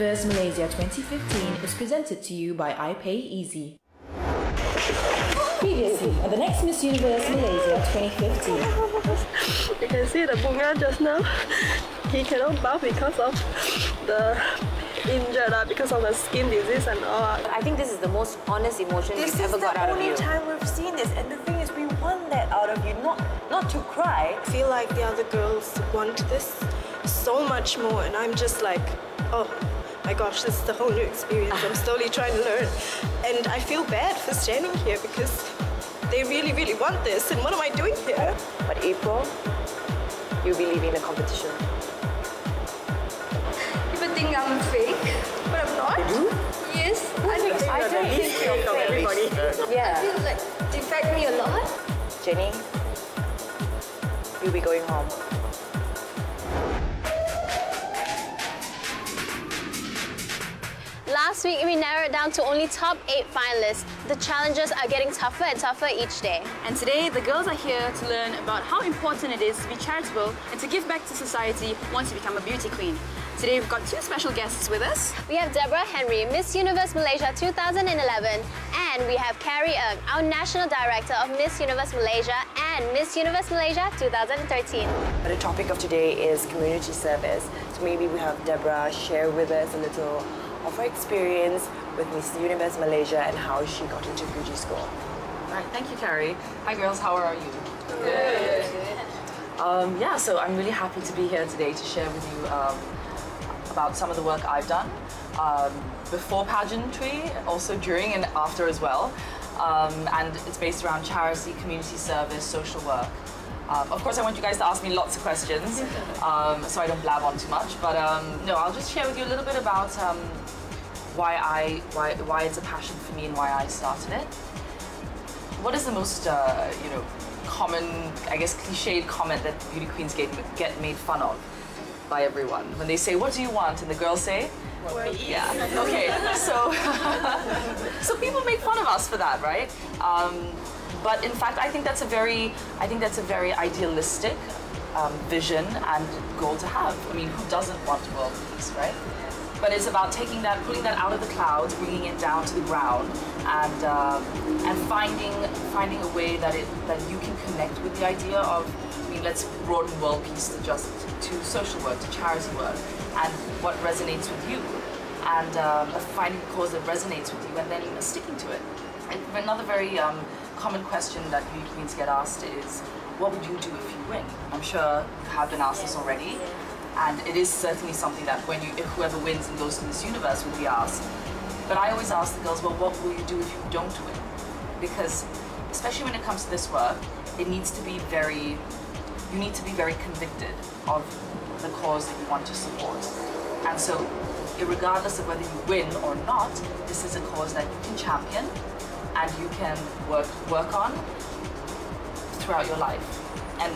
Universe Malaysia 2015 is presented to you by iPay Easy. Previously, at the next Miss Universe Malaysia 2015. You can see the bunga just now. He cannot bow because of the injured, because of the skin disease and all. I think this is the most honest emotion we've ever got out of you. This is the only time we've seen this, and the thing is, we want that out of you, not to cry. I feel like the other girls want this so much more, and I'm just like, oh my gosh, this is the whole new experience. I'm slowly trying to learn, and I feel bad for standing here because they really, really want this, and what am I doing here? But April, you'll be leaving the competition. People think I'm fake, but I'm not. Yes, I don't think you're fake. Yeah. I feel like they fact me a lot. Jenny, you'll be going home. Last week, we narrowed down to only top 8 finalists. The challenges are getting tougher and tougher each day. And today, the girls are here to learn about how important it is to be charitable and to give back to society once you become a beauty queen. Today, we've got 2 special guests with us. We have Deborah Henry, Miss Universe Malaysia 2011, and we have Carrie Ng, our National Director of Miss Universe Malaysia and Miss Universe Malaysia 2013. But the topic of today is community service. So maybe we have Deborah share with us a little of her experience with Miss Universe Malaysia and how she got into beauty school. All right, thank you, Carrie. Hi, girls. How are you? Good. Yeah, so I'm really happy to be here today to share with you about some of the work I've done before pageantry, also during and after as well. And it's based around charity, community service, social work. Of course, I want you guys to ask me lots of questions, so I don't blab on too much. But no, I'll just share with you a little bit about why it's a passion for me and why I started it. What is the most common, I guess, cliched comment that beauty queens get made fun of by everyone when they say, "What do you want?" and the girls say, "Yeah." Okay, so so people make fun of us for that, right? But in fact, I think that's a very idealistic vision and goal to have. I mean, who doesn't want world peace, right? But it's about taking that, pulling that out of the clouds, bringing it down to the ground, and finding a way that you can connect with the idea of, I mean, let's broaden world peace to social work, to charity work, and what resonates with you, and finding a cause that resonates with you, and then sticking to it. And another very common question that beauty queens get asked is, what would you do if you win? I'm sure you have been asked this already, and it is certainly something that if whoever wins and goes to Miss Universe would be asked. But I always ask the girls, well, what will you do if you don't win? Because especially when it comes to this work, you need to be very convicted of the cause that you want to support. And so, regardless of whether you win or not, this is a cause that you can champion and you can work on throughout your life. And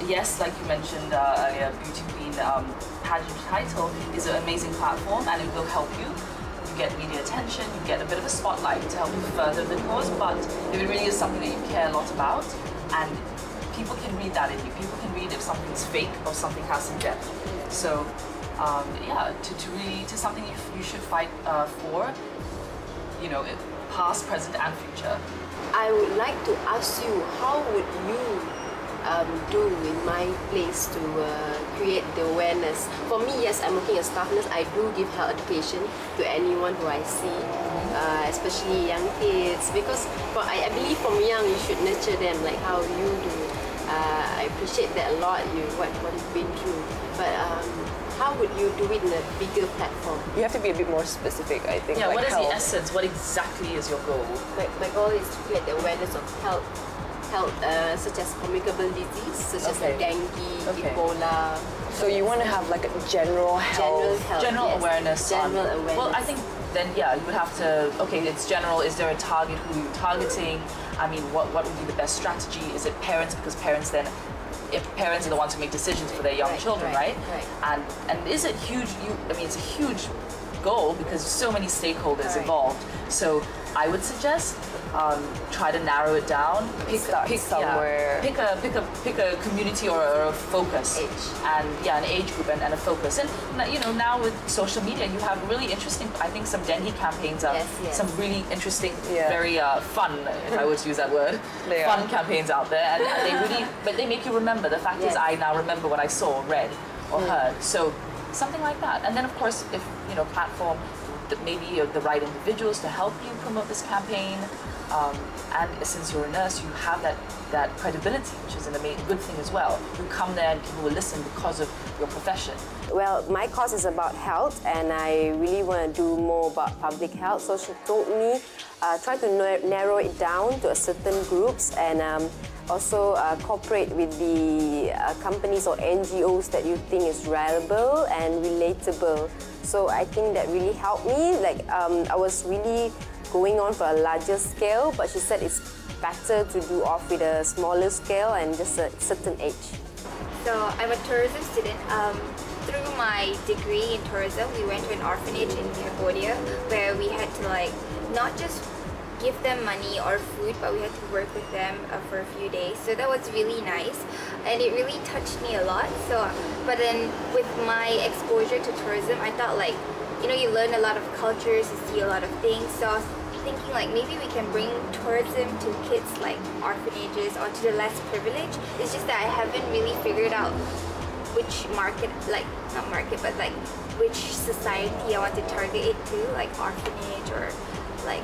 yes, like you mentioned earlier, Beauty Queen pageant title is an amazing platform, and it will help you. You get media attention, you get a bit of a spotlight to help you further the cause, but if it really is something that you care a lot about, and people can read that in you. People can read if something's fake or something has some depth. So yeah, to something you should fight for, past, present, and future. I would like to ask you, how would you do in my place to create the awareness? For me, yes, I'm working as staff nurse. I do give health education to anyone who I see, especially young kids, because I believe from young you should nurture them like how you do. I appreciate that a lot, what you've been through. But how would you do it in a bigger platform? You have to be a bit more specific, I think. Yeah, like what is health. the essence? What exactly is your goal? My goal is to create the awareness of health, such as communicable disease, such as dengue, Ebola. So you want to have like a general health, general yes. awareness. General awareness. Well, I think then yeah, you would have to. Okay, it's general. Is there a target? Who you're targeting? I mean, what would be the best strategy? Is it parents? Because parents are the ones who make decisions for their young children, right? And is it huge? I mean, it's a huge goal because so many stakeholders involved. So I would suggest try to narrow it down, pick somewhere. Pick a community or a focus, and an age group and a focus. And you know, now with social media, you have really interesting. I think some Dendy campaigns are some really interesting, very fun. If I were to use that word, fun campaigns out there, and they really, but they make you remember. The fact is, I now remember what I saw, read, or heard. So something like that. And then of course, if you know, platform. Maybe the right individuals to help you promote this campaign, and since you're a nurse, you have that credibility, which is a good thing as well. You come there and people will listen because of your profession. Well, my course is about health, and I really want to do more about public health. So she told me try to narrow it down to a certain groups, and also cooperate with the companies or NGOs that you think is reliable and relatable. So I think that really helped me. Like I was really going on for a larger scale, but she said it's better to do off with a smaller scale and just a certain age. So I'm a tourism student. Through my degree in tourism, we went to an orphanage in Cambodia where we had to like not just give them money or food, but we had to work with them for a few days. So that was really nice, and it really touched me a lot. So, but then with my exposure to tourism, I thought like, you know, you learn a lot of cultures, you see a lot of things. So I was thinking like maybe we can bring tourism to kids like orphanages or to the less privileged. It's just that I haven't really figured out which market, like not market, but like which society I want to target it to, like orphanage or like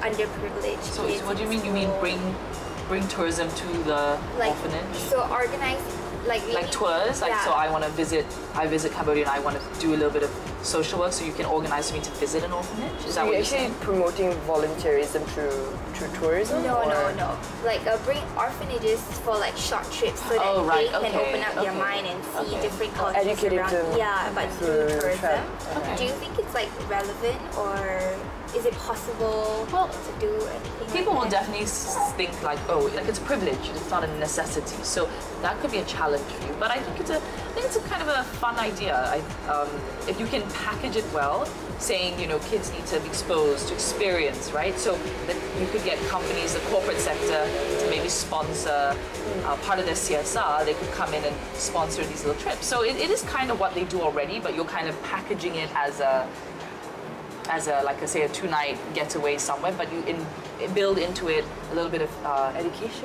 underprivileged. So what do you mean? You mean bring tourism to the orphanage? So organize like tours. Like so, I visit Cambodia and I want to do a little bit of social work. So you can organize me to visit an orphanage. Is that what you're saying? Promoting volunteerism through tourism? No. Like bring orphanages for like short trips so that they can open up their mind and see different cultures around. But through tourism. Do you think it's like relevant, or is it possible to do anything? People like will definitely think like, oh, like it's a privilege. It's not a necessity. So that could be a challenge for you. But I think it's a kind of a fun idea. If you can package it well, saying, you know, kids need to be exposed to experience, right? So that you could get companies, the corporate sector, to maybe sponsor part of their CSR. They could come in and sponsor these little trips. So it is kind of what they do already, but you're kind of packaging it as a like I say, a 2-night getaway somewhere, but you build into it a little bit of education,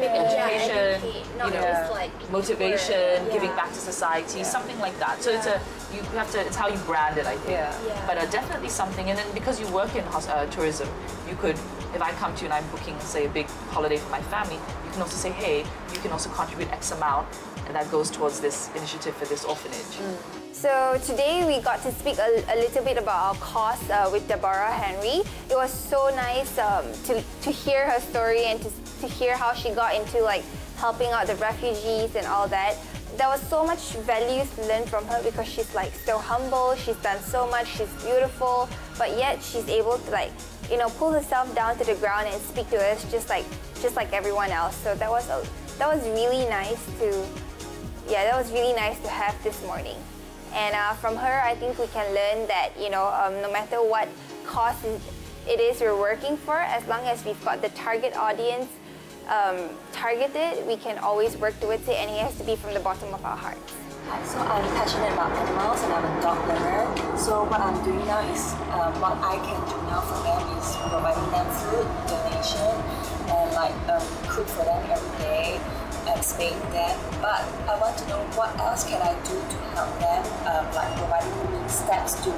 motivation, giving back to society, something like that. So it's how you brand it, I think. But definitely something. And then because you work in tourism, you could, if I come to you and I'm booking, say, a big holiday for my family, you can also say, hey, you can also contribute X amount, and that goes towards this initiative for this orphanage. So today we got to speak a little bit about our cause with Deborah Henry. It was so nice to hear her story and to hear how she got into like helping out the refugees and all that. There was so much values to learn from her because she's like so humble, she's done so much, she's beautiful, but yet she's able to like, you know, pull herself down to the ground and speak to us just like everyone else. So that was really nice to have this morning. And from her, I think we can learn that, you know, no matter what cause it is we're working for, as long as we've got the target audience targeted, we can always work towards it, and it has to be from the bottom of our hearts. Hi, so I'm passionate about animals and I'm a dog lover. So what I'm doing now is, what I can do now for them is providing them food, donation, and like cook for them every day, explain them. But I want to know what else can I do to help them, like providing steps to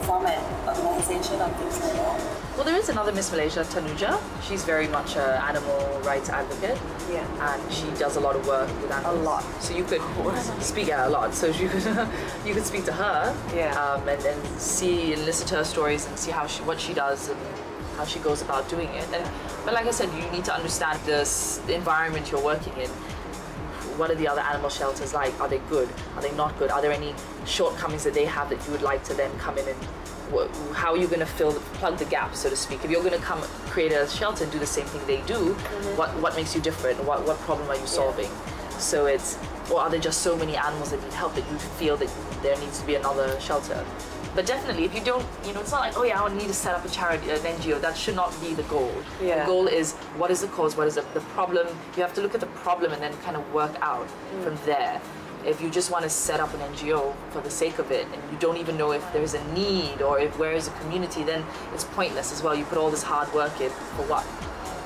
form an organization or things like that. Well, there is another Miss Malaysia, Tanuja. She's very much an animal rights advocate. Yeah. And she does a lot of work with animals. A lot. So you could speak a lot. So you could speak to her. Yeah. And see and listen to her stories and see what she does and how she goes about doing it. But like I said, you need to understand the environment you're working in. What are the other animal shelters like? Are they good? Are they not good? Are there any shortcomings that they have that you would like to then come in and how are you going to plug the gap, so to speak? If you're going to come create a shelter and do the same thing they do, what makes you different? What problem are you solving? So or are there just so many animals that need help that you feel that there needs to be another shelter? But definitely, if you don't, it's not like, oh yeah, I need to set up a charity, an NGO. That should not be the goal. Yeah. The goal is, what is the cause? What is the problem? You have to look at the problem and then kind of work out from there. If you just want to set up an NGO for the sake of it and you don't even know if there's a need or if where is a community, then it's pointless as well. You put all this hard work in for what?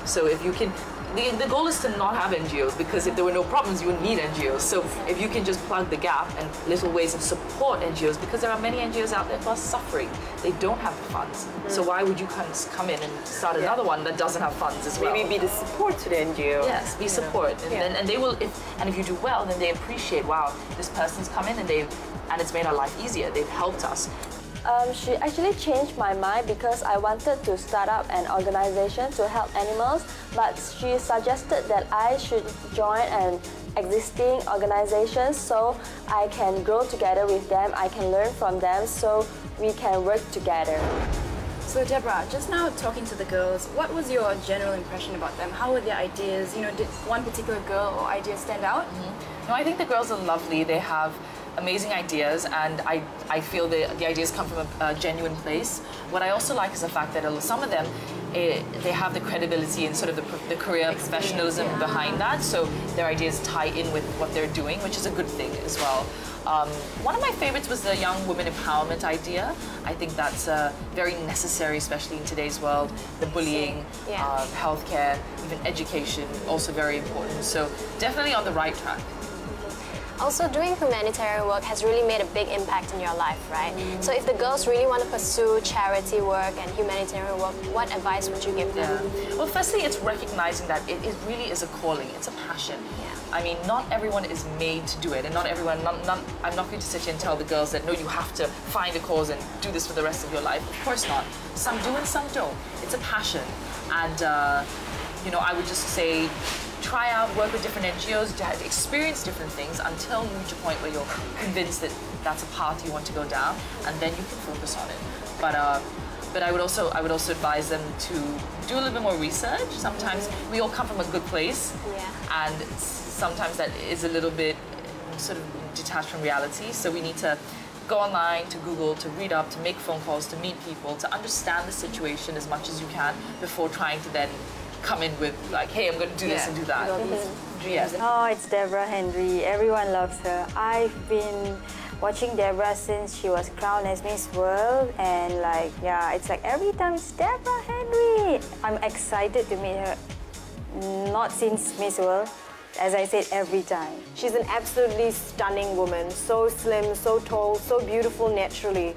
So if you can, the goal is to not have NGOs, because if there were no problems, you wouldn't need NGOs. So if you can just plug the gap and little ways and support NGOs, because there are many NGOs out there who are suffering. They don't have the funds. So why would you come in and start another one that doesn't have funds as well? Maybe be the support to the NGO. Yes, be support. And they will, if you do well, then they appreciate, wow, this person's come in and it's made our life easier. They've helped us. She actually changed my mind because I wanted to start up an organization to help animals, but she suggested that I should join an existing organization so I can grow together with them, I can learn from them, so we can work together. So Deborah, just now talking to the girls, what was your general impression about them? How were their ideas? Did one particular girl or idea stand out? No, I think the girls are lovely. They have amazing ideas, and I feel the ideas come from a genuine place. What I also like is the fact that some of them, they have the credibility and sort of the career professionalism behind that, so their ideas tie in with what they're doing, which is a good thing as well. One of my favorites was the young women empowerment idea. I think that's very necessary, especially in today's world. The bullying, healthcare, even education, also very important. So definitely on the right track. Also, doing humanitarian work has really made a big impact in your life, right? So if the girls really want to pursue charity work and humanitarian work, what advice would you give them? Well, firstly, it's recognizing that it really is a calling, it's a passion. I mean, not everyone is made to do it, and not everyone, I'm not going to sit here and tell the girls that, no, you have to find a cause and do this for the rest of your life. Of course not. Some do and some don't. It's a passion. And, I would just say, try out, work with different NGOs, experience different things until you reach a point where you're convinced that that's a path you want to go down, and then you can focus on it. But I would also advise them to do a little bit more research. Sometimes we all come from a good place, and sometimes that is a little bit sort of detached from reality. So we need to go online, to Google, to read up, to make phone calls, to meet people, to understand the situation as much as you can before trying to then come in with like, hey, I'm going to do this and do that. Oh, it's Deborah Henry. Everyone loves her. I've been watching Deborah since she was crowned as Miss World, and it's like every time it's Deborah Henry. I'm excited to meet her. Not since Miss World, as I said, every time. She's an absolutely stunning woman, so slim, so tall, so beautiful naturally.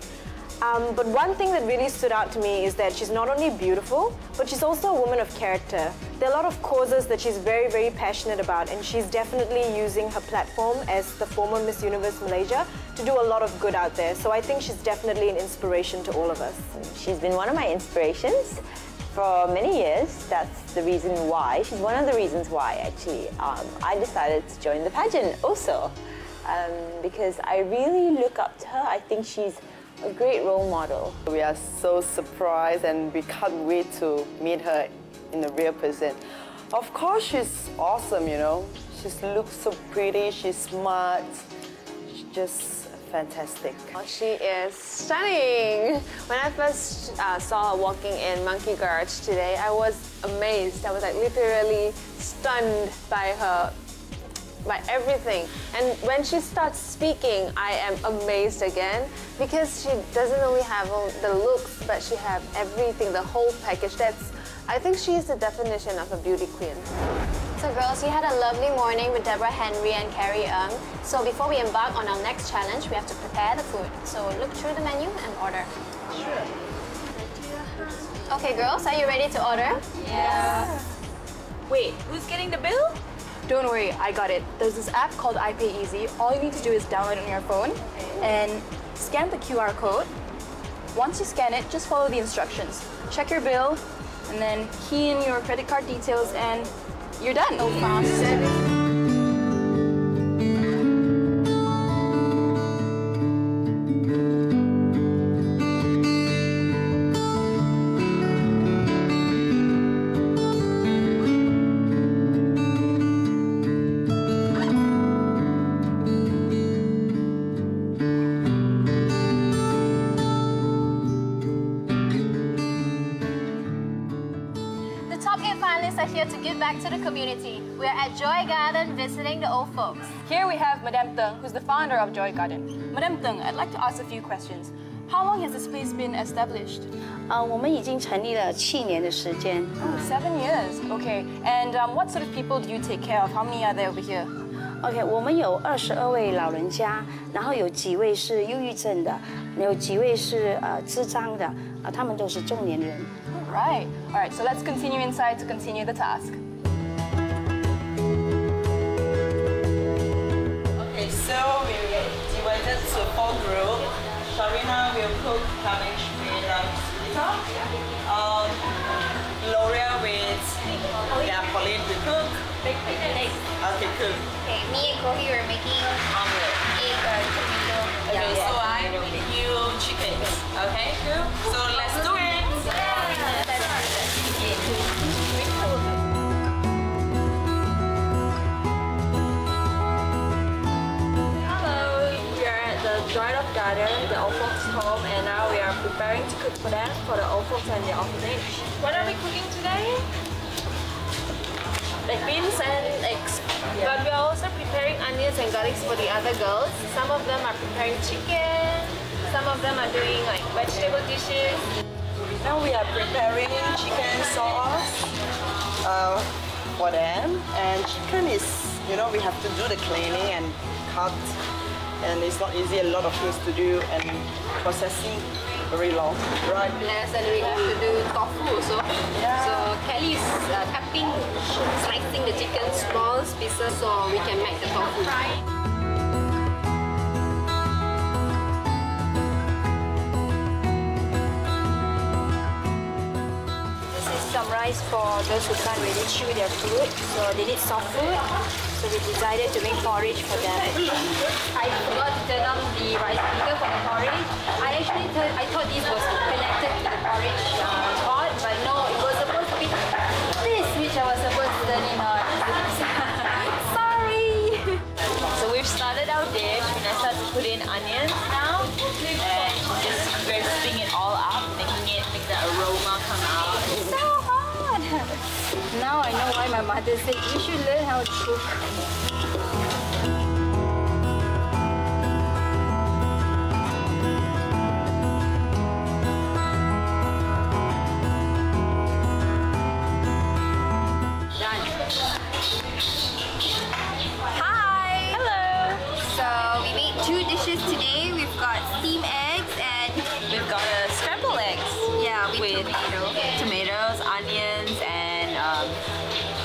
But one thing that really stood out to me is that she's not only beautiful, but she's also a woman of character. There are a lot of causes that she's very, very passionate about, and she's definitely using her platform as the former Miss Universe Malaysia to do a lot of good out there. So I think she's definitely an inspiration to all of us. She's been one of my inspirations for many years. That's the reason why. She's one of the reasons why, actually, I decided to join the pageant also, because I really look up to her. I think she's a great role model. We are so surprised and we can't wait to meet her in the real person. Of course, she's awesome, She looks so pretty, she's smart, she's just fantastic. She is stunning. When I first saw her walking in Monkey Garage today, I was amazed. I was like literally stunned by her, by everything. And when she starts speaking, I am amazed again, because she doesn't only have the looks, but she has everything, the whole package. I think she's the definition of a beauty queen. So girls, you had a lovely morning with Deborah Henry and Carrie Ng. So before we embark on our next challenge, we have to prepare the food. So look through the menu and order. Sure. Okay girls, are you ready to order? Yeah. Wait, who's getting the bill? Don't worry, I got it. There's this app called iPay Easy. All you need to do is download it on your phone and scan the QR code. Once you scan it, just follow the instructions. Check your bill and then key in your credit card details and you're done. So fast. top 8 finalists are here to give back to the community. We are at Joy Garden visiting the old folks. Here we have Madame Teng, who's the founder of Joy Garden. Madame Teng, I'd like to ask a few questions. How long has this place been established? 我们已经成立了7年的时间。7 years, okay. And what sort of people do you take care of? How many are there over here? OK， 我们有22位老人家，然后有几位是忧郁症的，有几位是智障的，他们都是中年人。Right. All right. So let's continue inside to continue the task. Okay. So we divided to 4 groups. Sharina will cook cabbage with sweeter. Gloria with Pauline will cook. Okay, cook. Okay, me and Kohi are making omelette. Egg tomato. Okay, so I will make you chicken. Okay, cool. So let's do it. Hello, we are at the Joy Garden, the old folks' home, and now we are preparing to cook for them, for the old folks and the orphanage. What are we cooking today? Like beans and eggs. But we are also preparing onions and garlics for the other girls. Some of them are preparing chicken, some of them are doing like vegetable dishes. Now we are preparing chicken sauce for them. And chicken is, you know, we have to do the cleaning and cut. And it's not easy, a lot of things to do and processing very long, right? Yes, and we have to do tofu also. Yeah. So Kelly is cutting, slicing the chicken small pieces so we can make the tofu. This is some rice for those who can't really chew their food, so they need soft food. So we decided to make porridge for them. I forgot to turn on the rice cooker for the porridge. I thought this was connected to the porridge pot, but no, it was supposed to be this which I was supposed to turn it on. Sorry! So we've started our dish. We're gonna start to put in onions now, and just crisping it all up, making the aroma come out. It's so hard! Now I know why my mother said you should learn how to cook. Today we've got steamed eggs and we've got scrambled eggs. Yeah, with tomatoes, onions, and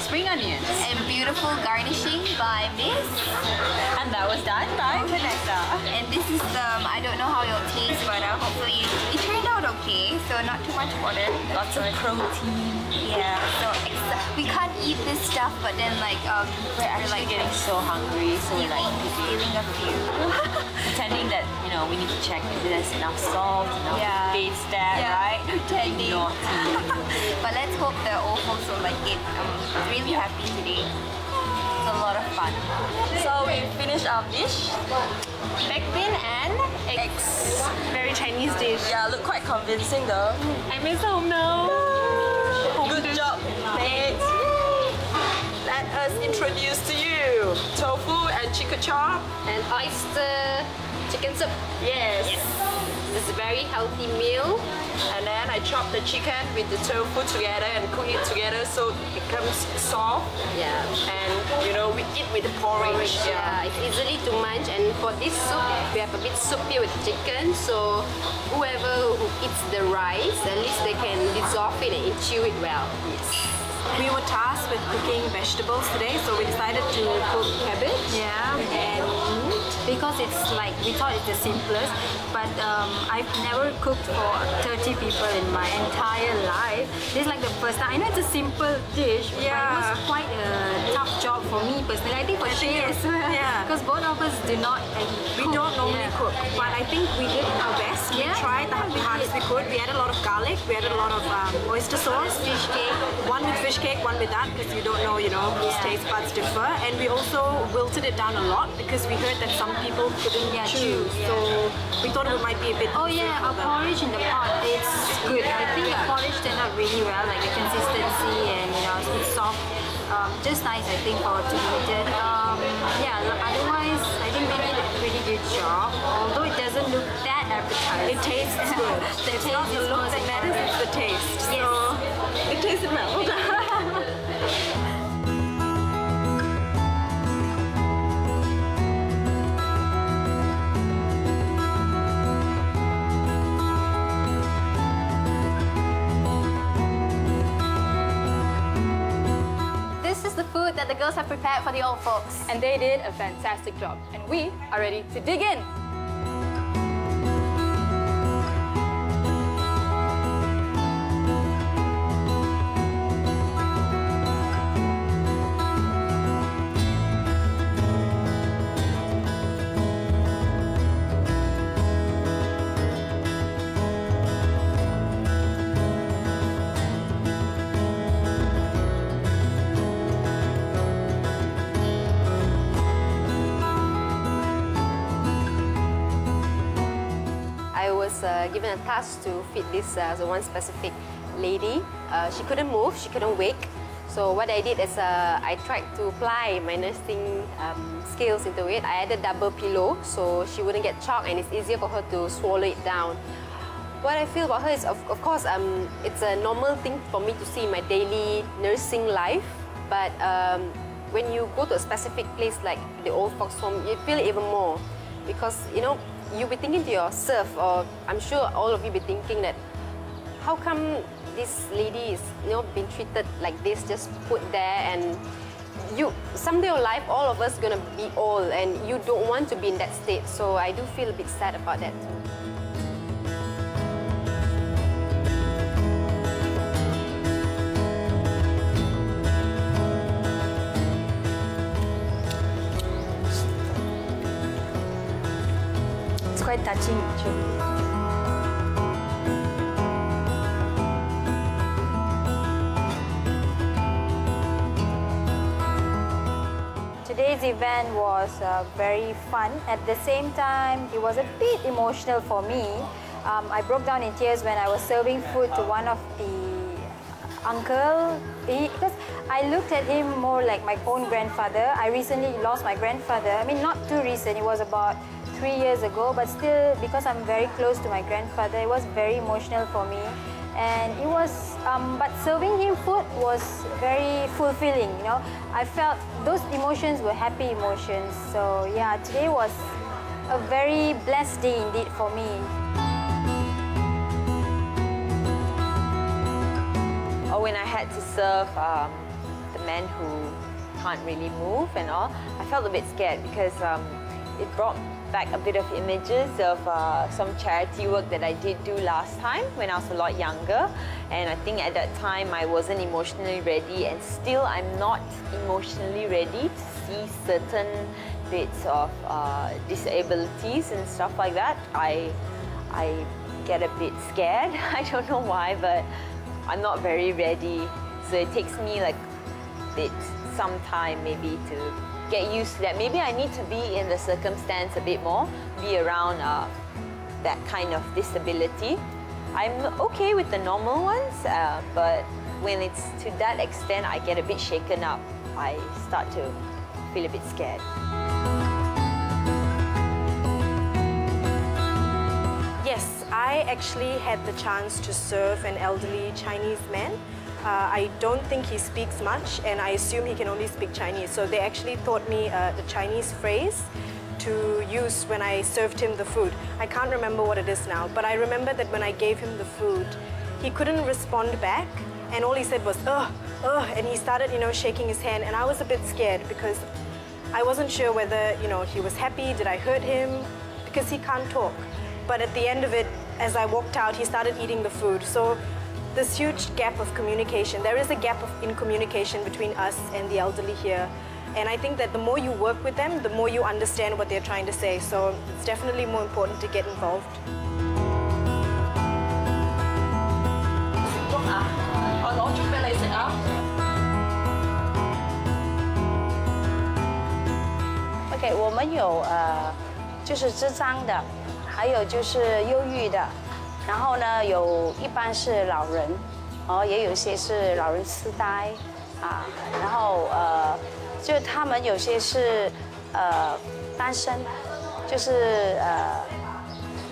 spring onions. And beautiful garnishing by Miss. And that was done by Vanessa. And this is I don't know how it'll taste, but hopefully it turned out okay. So not too much water. Lots of protein. Yeah. So we can't eat this stuff, but then we're actually getting so hungry, so we're like stealing a few. Pretending that, you know, we need to check if there's enough salt, enough base there, right? Pretending. But let's hope the old folks will like it. I'm really happy today. It's a lot of fun. So we finished our dish. Baked bean and eggs. Very Chinese dish. Yeah, look quite convincing though. I miss home now. Good job. Thanks. Let us introduce to you tofu and chicken chop and oyster chicken soup. Yes. It's a very healthy meal. And then I chop the chicken with the tofu together and cook it together so it becomes soft. Yeah. And you know, we eat with the porridge. Yeah, it's easily to munch. And for this soup, we have a bit soupy with chicken. So whoever who eats the rice, at least they can dissolve it and chew it well. Yes. We were tasked with cooking vegetables today, so we decided to cook cabbage. Yeah, and because it's like, we thought it's the simplest, but I've never cooked for 30 people in my entire life. This is like the first time. I know it's a simple dish, but it was quite a tough job for me personally. I think for Shay as well. Yeah. Because both of us do not We don't normally cook, but I think we did our best. We tried the hardest we could. We had a lot of garlic, we had a lot of oyster sauce, fish cake. One with fish cake, one with that, because you don't know, these taste buds differ. And we also wilted it down a lot because we heard that some people couldn't chew. So we thought it might be a bit our porridge in the pot, it's good. I think the porridge turned out really well, like the consistency and just nice, I think, for to eat it. Yeah, otherwise, I think they did a pretty good job. Although it doesn't look that appetizing. It tastes good. It's not the look that matters, it's the taste. Yes. So it tasted well. This is the food that the girls have prepared for the old folks. And they did a fantastic job. And we are ready to dig in. I was given a task to feed this one specific lady. She couldn't move, she couldn't wake. So what I did is I tried to apply my nursing skills into it. I added double pillow so she wouldn't get choked and it's easier for her to swallow it down. What I feel about her is, of course, it's a normal thing for me to see in my daily nursing life. But when you go to a specific place like the old folks' home, you feel it even more. Because, you know, you'll be thinking to yourself, or I'm sure all of you be thinking that, how come this lady is, you know, being treated like this, just put there, and someday in life, all of us gonna be old, and you don't want to be in that state. So I do feel a bit sad about that too. It's quite touching, actually. Today's event was very fun. At the same time, it was a bit emotional for me. I broke down in tears when I was serving food to one of the uncle. Because I looked at him more like my own grandfather. I recently lost my grandfather. I mean, not too recent. It was about 3 years ago, but still, because I'm very close to my grandfather, it was very emotional for me. And it was, but serving him food was very fulfilling, you know. I felt those emotions were happy emotions. So yeah, today was a very blessed day indeed for me. Or when I had to serve the men who can't really move and all, I felt a bit scared because it brought back a bit of images of some charity work that I did do last time when I was a lot younger. And I think at that time I wasn't emotionally ready, and still I'm not emotionally ready to see certain bits of disabilities and stuff like that. I get a bit scared. I don't know why, but I'm not very ready. So it takes me like some time maybe to get used to that. Maybe I need to be in the circumstance a bit more, be around that kind of disability. I'm okay with the normal ones, but when it's to that extent, I get a bit shaken up. I start to feel a bit scared. Yes, I actually had the chance to serve an elderly Chinese man. I don't think he speaks much, and I assume he can only speak Chinese. So they actually taught me the Chinese phrase to use when I served him the food. I can't remember what it is now, but I remember that when I gave him the food, he couldn't respond back, and all he said was, ugh, ugh, and he started, you know, shaking his hand, and I was a bit scared because I wasn't sure whether, you know, he was happy, did I hurt him, because he can't talk. But at the end of it, as I walked out, he started eating the food. So this huge gap of communication. There is a gap in communication between us and the elderly here. And I think that the more you work with them, the more you understand what they're trying to say. So it's definitely more important to get involved. OK， 我们有就是智障的，还有就是忧郁的。然后呢，有一般是老人，然后也有一些是老人痴呆啊，然后就他们有些是单身，就是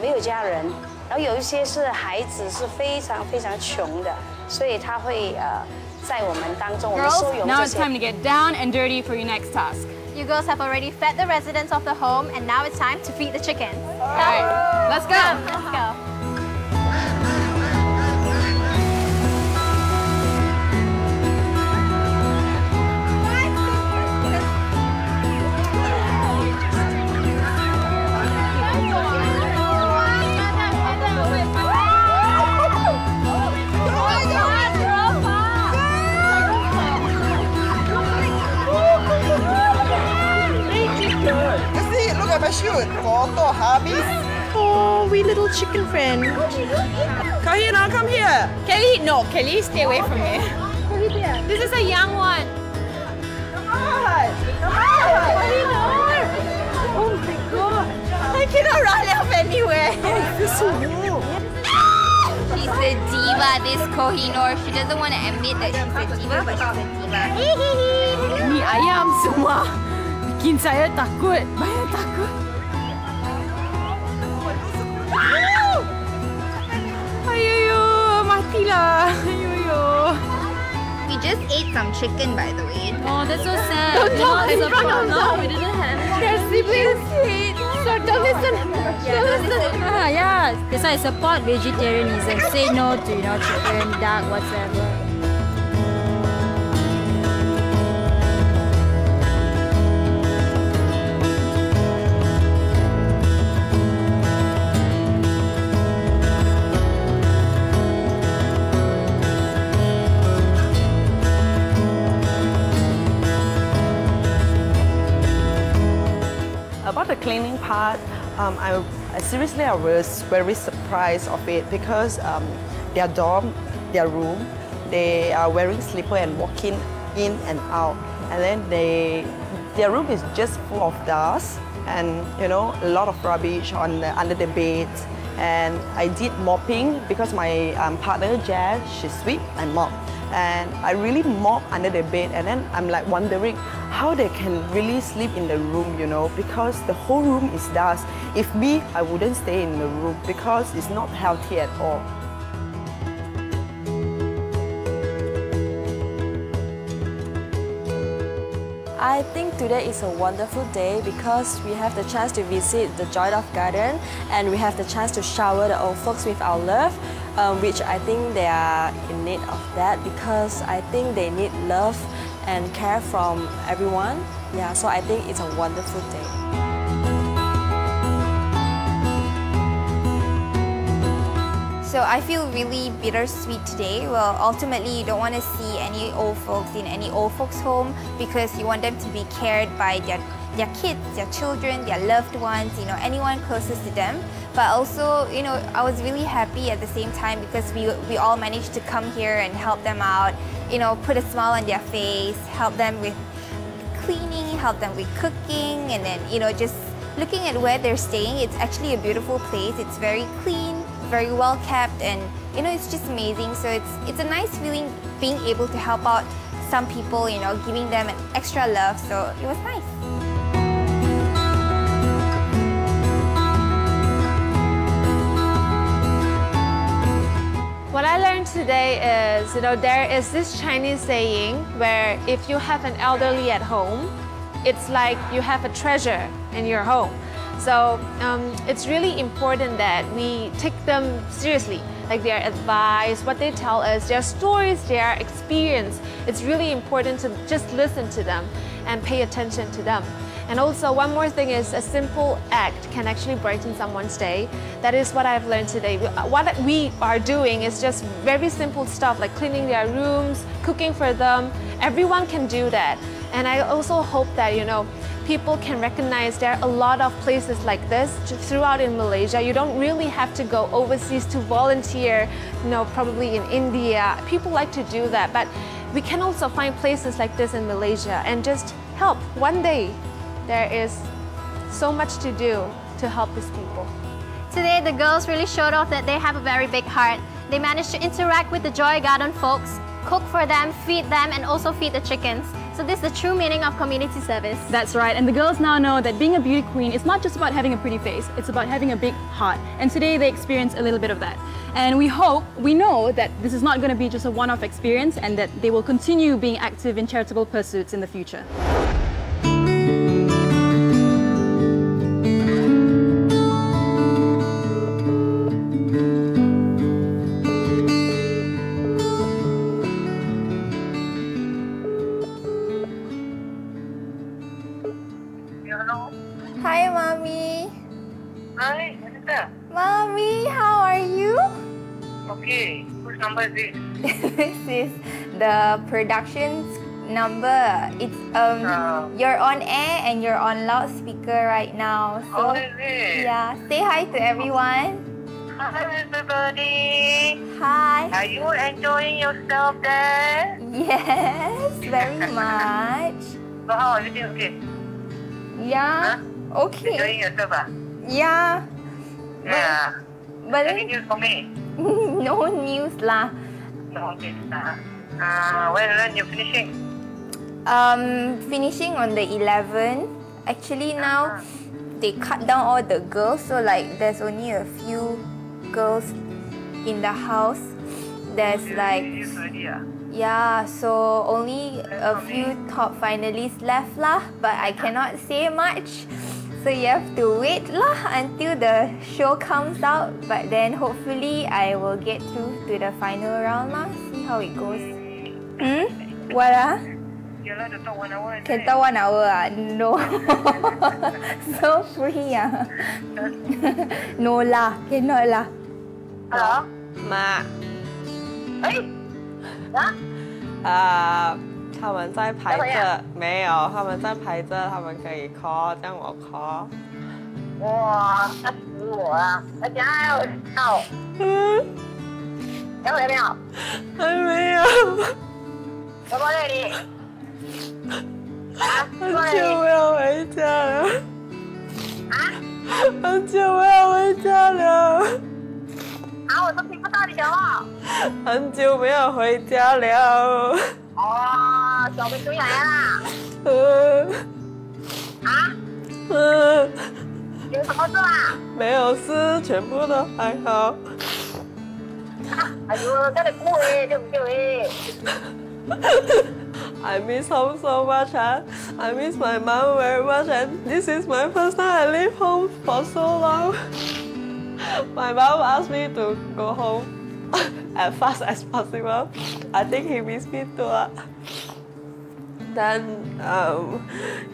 没有家人，然后有一些是孩子是非常非常穷的，所以他会在我们当中我们收容这些。 Now it's time to get down and dirty for your next task. You girls have already fed the residents of the home, and now it's time to feed the chickens. All right, let's go. Let's go. Look at my shoot. Photo habis. Oh, we little chicken friend. Come here now, come here. Kelly, no, Kelly, stay away from me. This is a young one. Come on. Come on. Oh my god. I cannot run off anywhere. This is so warm. She's a diva, this Kohinoor. She doesn't want to admit that she's a diva, but she's a diva. Ni ayam semua bikin saya takut. Banyak takut. Ayoyo, matilah. Ayoyo. We just ate some chicken, by the way. Oh, that's so sad. Don't talk in front of them. We didn't have Their siblings eat. So don't listen. Don't listen. Yeah, that's why I support vegetarianism. Say no to, chicken, duck, whatsoever. About the cleaning part, I was very surprised of it because their dorm, their room, they are wearing slipper and walking in and out, and then their room is just full of dust and a lot of rubbish under the bed. And I did mopping because my partner Jazz, she sweep and mop. And I really mop under the bed, and then I'm like wondering how they can really sleep in the room, because the whole room is dust. If me, I wouldn't stay in the room because it's not healthy at all. I think today is a wonderful day because we have the chance to visit the Joy of Garden, and we have the chance to shower the old folks with our love, which I think they are in need of that because I think they need love and care from everyone. Yeah, so I think it's a wonderful day. So I feel really bittersweet today. Well, ultimately you don't want to see any old folks in any old folks home because you want them to be cared by their kids, their children, their loved ones, anyone closest to them. But also, I was really happy at the same time because we all managed to come here and help them out, put a smile on their face, help them with cleaning, help them with cooking, and then, just looking at where they're staying. It's actually a beautiful place. It's very clean, very well kept, and it's just amazing. So it's a nice feeling being able to help out some people, giving them an extra love. So it was nice. What I learned today is, there is this Chinese saying where if you have an elderly at home, it's like you have a treasure in your home. So it's really important that we take them seriously, like their advice, what they tell us, their stories, their experience. It's really important to just listen to them and pay attention to them. And also one more thing is a simple act can actually brighten someone's day. That is what I've learned today. What we are doing is just very simple stuff like cleaning their rooms, cooking for them. Everyone can do that. And I also hope that, people can recognize there are a lot of places like this throughout in Malaysia. You don't really have to go overseas to volunteer, probably in India. People like to do that, but we can also find places like this in Malaysia and just help. One day, there is so much to do to help these people. Today, the girls really showed off that they have a very big heart. they managed to interact with the Joy Garden folks, cook for them, feed them, and also feed the chickens. So this is the true meaning of community service. That's right, and the girls now know that being a beauty queen is not just about having a pretty face, it's about having a big heart. And today they experience a little bit of that. And we know that this is not going to be just a one-off experience and that they will continue being active in charitable pursuits in the future. Hi, Mommy. Hi, Anita. Mommy, how are you? Okay, whose number is this? This is the production's number. It's you're on air and you're on loudspeaker right now. So is it? yeah, say hi to everyone. Hi, everybody. Hi. Are you enjoying yourself there? Yes, very much. So how are you doing? Okay. Yeah. Okay. Enjoying yourself, ah? Yeah. Yeah. But Any news for me? no news lah. No news lah. When you're finishing? Finishing on the 11th. Actually now they cut down all the girls, so like there's only a few girls in the house. There's like yeah, so only a few top finalists left lah, but I cannot say much. So you have to wait lah until the show comes out, but then hopefully I will get through to the final round lah. See how it goes. What ah? You're allowed to talk 1 hour. Can talk 1 hour ah? No. So free ah. No lah, cannot lah. Hello? Ma. Hey? 他们在排着，没有，他们在排着，他们可以 call， 这样我 call。哇，吓死我了！大家要到。要回来没有？还没有。要不在你？很久没有回家了。很久没有回家了。我都听不到你讲话。很久没有回家了。哦，小兵终于来啦！有什么事啊？没有事，全部都还好。哎呦，真係攰，對唔對？I miss home so much, I miss my mom very much, and this is my first time I leave home for so long. My mom asked me to go home as fast as possible. I think he missed me too. Then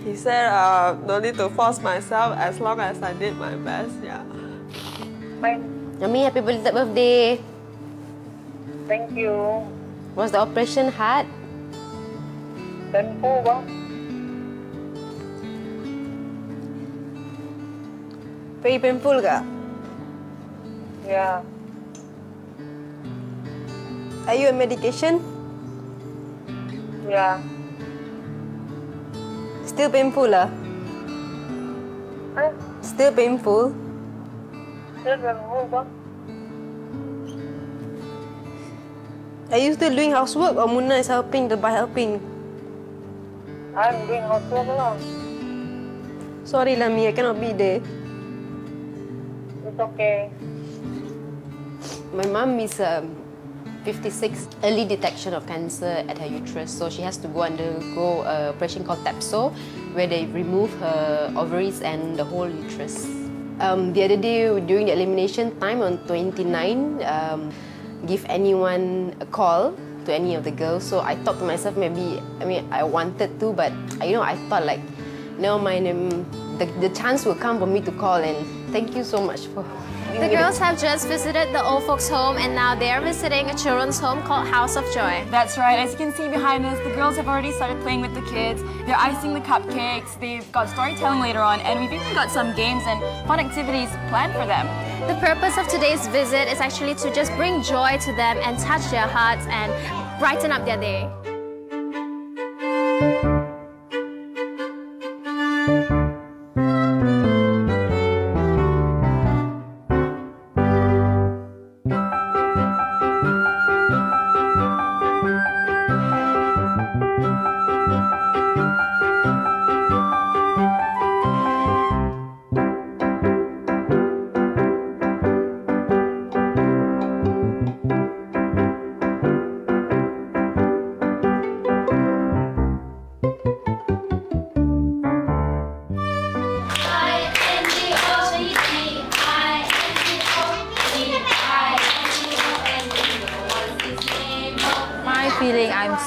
he said no need to force myself as long as I did my best. Yeah. Yummy, happy birthday. Thank you. Was the operation hard? Painful ba? Very painful ka? Yeah. Are you on medication? Yeah. Still painful lah? Huh? Still painful? Still painful ba? Are you still doing housework or Munna is helping by helping? I'm doing housework lah. Sorry lah, I cannot be there. It's okay. My mom is 56, early detection of cancer at her uterus, so she has to undergo a operation called TAPSO, where they remove her ovaries and the whole uterus. The other day, during the elimination time on 29, give anyone a call to any of the girls. So I thought to myself, maybe, I wanted to, but I thought like, never mind, the chance will come for me to call, and thank you so much for. The girls have just visited the old folks' home and now they're visiting a children's home called House of Joy. That's right. As you can see behind us, the girls have already started playing with the kids. They're icing the cupcakes, they've got storytelling later on, and we've even got some games and fun activities planned for them. The purpose of today's visit is actually to just bring joy to them and touch their hearts and brighten up their day.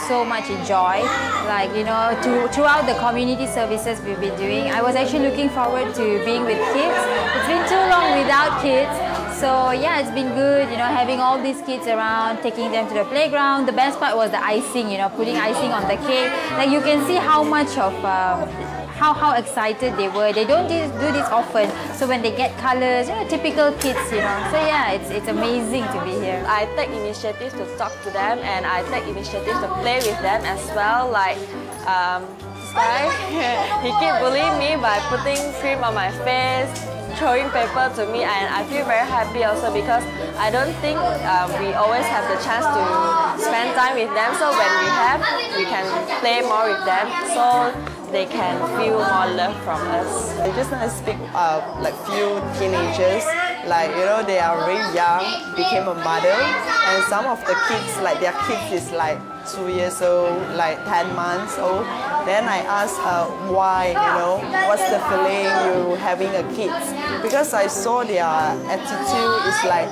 so much joy. Like, you know, throughout the community services we've been doing, I was actually looking forward to being with kids. It's been too long without kids. So yeah, it's been good, you know, having all these kids around, taking them to the playground. The best part was the icing, you know, putting icing on the cake. Like, you can see how much of how excited they were. They don't do this often. So when they get colors, you know, typical kids, you know. So yeah, it's amazing to be here. I take initiative to talk to them, and I take initiative to play with them as well. Like this guy, he keep bullying me by putting cream on my face, throwing paper to me, and I feel very happy also because I don't think we always have the chance to spend time with them. So when we can play more with them, so they can feel more love from us. I just want to speak like few teenagers, like, you know, they are very young, became a mother, and some of the kids, like their kids is like 2 years old, like 10 months old. Then I asked why, you know, what's the feeling you having a kids? Because I saw their attitude is like,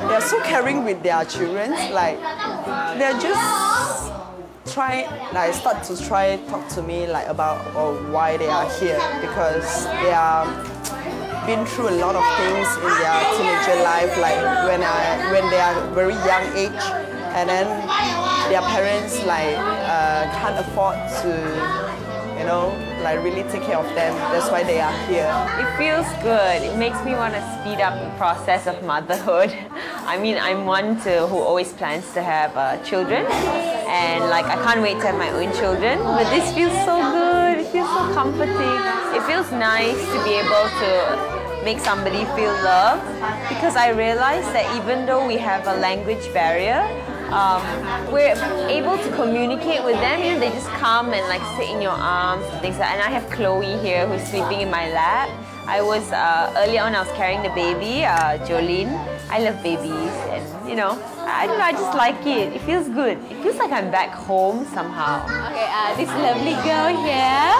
they're so caring with their children, like they're just start to talk to me like about why they are here, because they are been through a lot of things in their teenager life, like when they are very young age, and then their parents like can't afford to, you know, like really take care of them. That's why they are here. It feels good. It makes me want to speed up the process of motherhood. I mean, I'm one who always plans to have children, and like I can't wait to have my own children. But this feels so good. It feels so comforting. It feels nice to be able to make somebody feel loved, because I realize that even though we have a language barrier, we're able to communicate with them. You know, they just come and like sit in your arms and things like that. And I have Chloe here who's sleeping in my lap. I was earlier on, I was carrying the baby, Jolene. I love babies, and you know, I don't know, I just like it. It feels good. It feels like I'm back home somehow. Okay, this lovely girl here.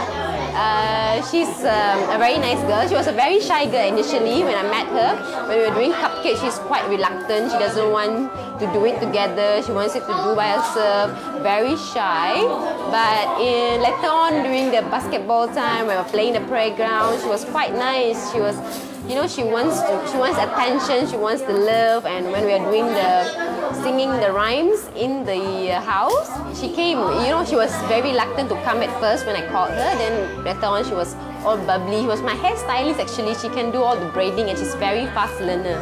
She's a very nice girl. She was a very shy girl initially when I met her. When we were doing cupcakes, she's quite reluctant. She doesn't want to do it together. She wants it to do by herself. Very shy. But later on during the basketball time, when we were playing the playground, she was quite nice. She was, you know, she wants attention. She wants the love. And when we were doing singing the rhymes in the house, she came. You know, she was very reluctant to come at first when I called her. Then later on, she was all bubbly. She was my hairstylist actually. She can do all the braiding, and she's very fast learner.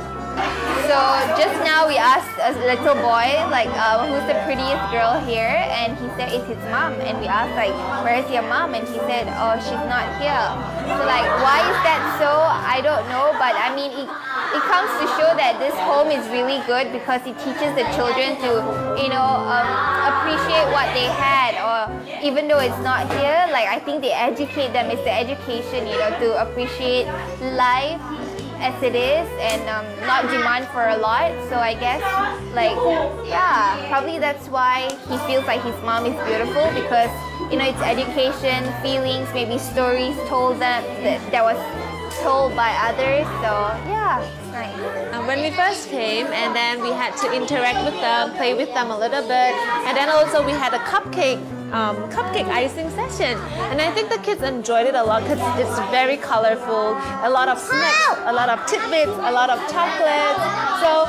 So just now we asked a little boy like who's the prettiest girl here, and he said it's his mom. And we asked like, where is your mom? And he said, oh, she's not here. So like, why is that so? I don't know, but I mean it comes to show that this home is really good because it teaches the children to, you know, appreciate what they had, or even though it's not here, like I think they educate them. It's the education, you know, to appreciate life as it is and not demand for a lot. So I guess, like, yeah, probably that's why he feels like his mom is beautiful, because, you know, it's education, feelings, maybe stories told them that was told by others. So yeah, it's nice. When we first came, and then we had to interact with them, play with them a little bit, and then also we had a cupcake icing session, and I think the kids enjoyed it a lot because it's very colorful, a lot of snacks, a lot of tidbits, a lot of chocolates. So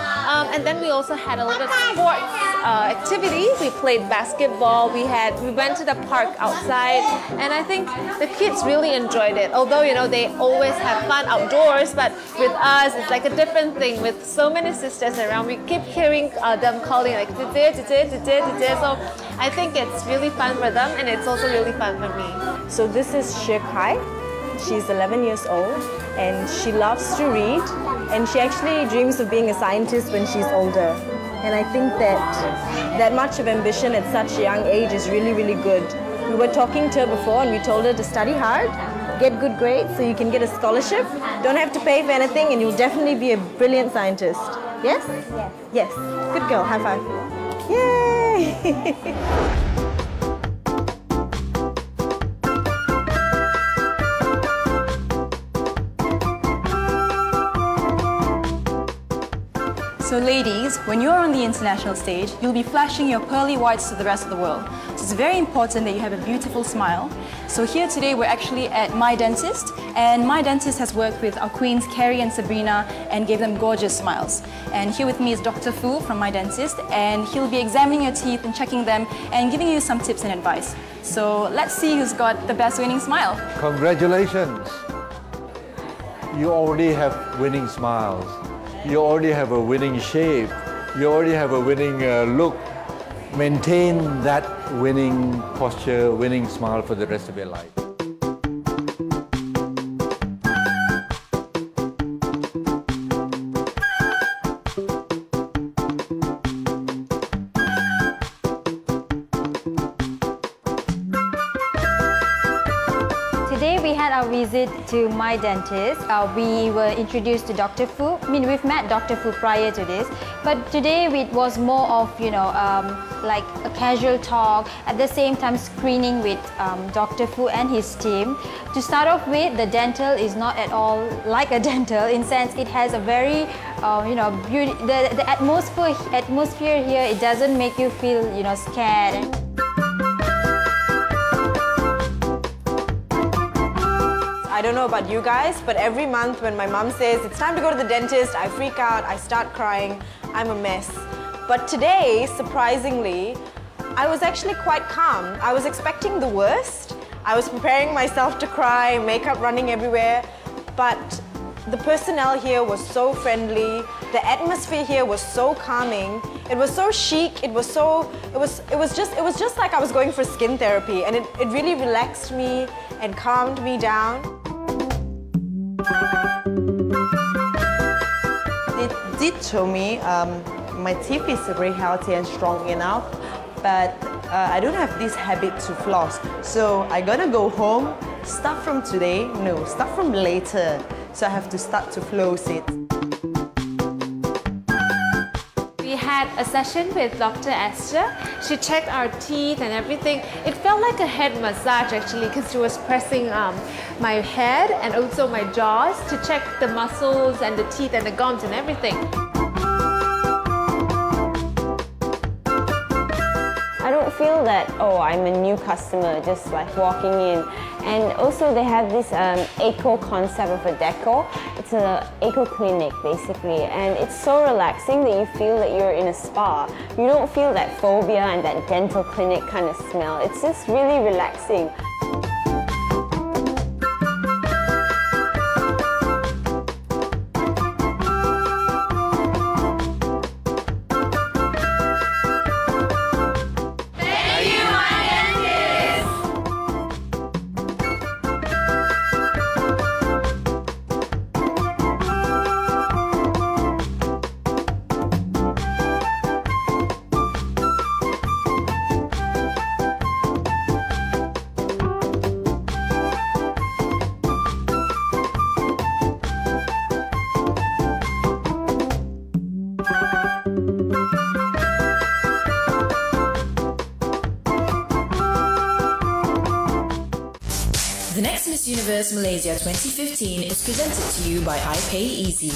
and then we also had a little sports activity. We played basketball. We went to the park outside, and I think the kids really enjoyed it. Although, you know, they always have fun outdoors, but with us it's like a different thing. With so many sisters around, we keep hearing them calling like so I think it's really fun for them, and it's also really fun for me. So this is Shir Kai. She's 11 years old, and she loves to read, and she actually dreams of being a scientist when she's older. And I think that much of ambition at such a young age is really, really good. We were talking to her before, and we told her to study hard, get good grades so you can get a scholarship, don't have to pay for anything, and you'll definitely be a brilliant scientist. Yes? Yes. Yes. Good girl. High five. Yay! So ladies, when you're on the international stage, you'll be flashing your pearly whites to the rest of the world. So it's very important that you have a beautiful smile. So here today we're actually at My Dentist, and My Dentist has worked with our queens Carrie and Sabrina and gave them gorgeous smiles. And here with me is Dr. Fu from My Dentist, and he'll be examining your teeth and checking them and giving you some tips and advice. So let's see who's got the best winning smile. Congratulations! You already have winning smiles. You already have a winning shape. You already have a winning look. Maintain that winning posture, winning smile for the rest of your life. Today we had our visit to My Dentist. We were introduced to Dr. Fu. I mean, we've met Dr. Fu prior to this, but today it was more of, like a casual talk, at the same time screening with Dr. Fu and his team. To start off with, the dental is not at all like a dental, in sense it has a very, beauty. The atmosphere here, it doesn't make you feel, scared. I don't know about you guys, but every month when my mum says it's time to go to the dentist, I freak out, I start crying, I'm a mess. But today, surprisingly, I was actually quite calm. I was expecting the worst. I was preparing myself to cry, makeup running everywhere, but the personnel here was so friendly. The atmosphere here was so calming. It was so chic. It was just like I was going for skin therapy, and it really relaxed me and calmed me down. They did tell me my teeth is very healthy and strong enough, but I don't have this habit to floss. So I'm gonna go home, start from today, no, start from later. So I have to start to floss it. We had a session with Dr. Esther. She checked our teeth and everything. It felt like a head massage actually, because she was pressing my head and also my jaws to check the muscles and the teeth and the gums and everything. I don't feel that, oh, I'm a new customer just like walking in. And also they have this eco concept of a decor. It's an eco clinic basically, and it's so relaxing that you feel that you're in a spa. You don't feel that phobia and that dental clinic kind of smell. It's just really relaxing. The next Miss Universe Malaysia 2015 is presented to you by iPay Easy.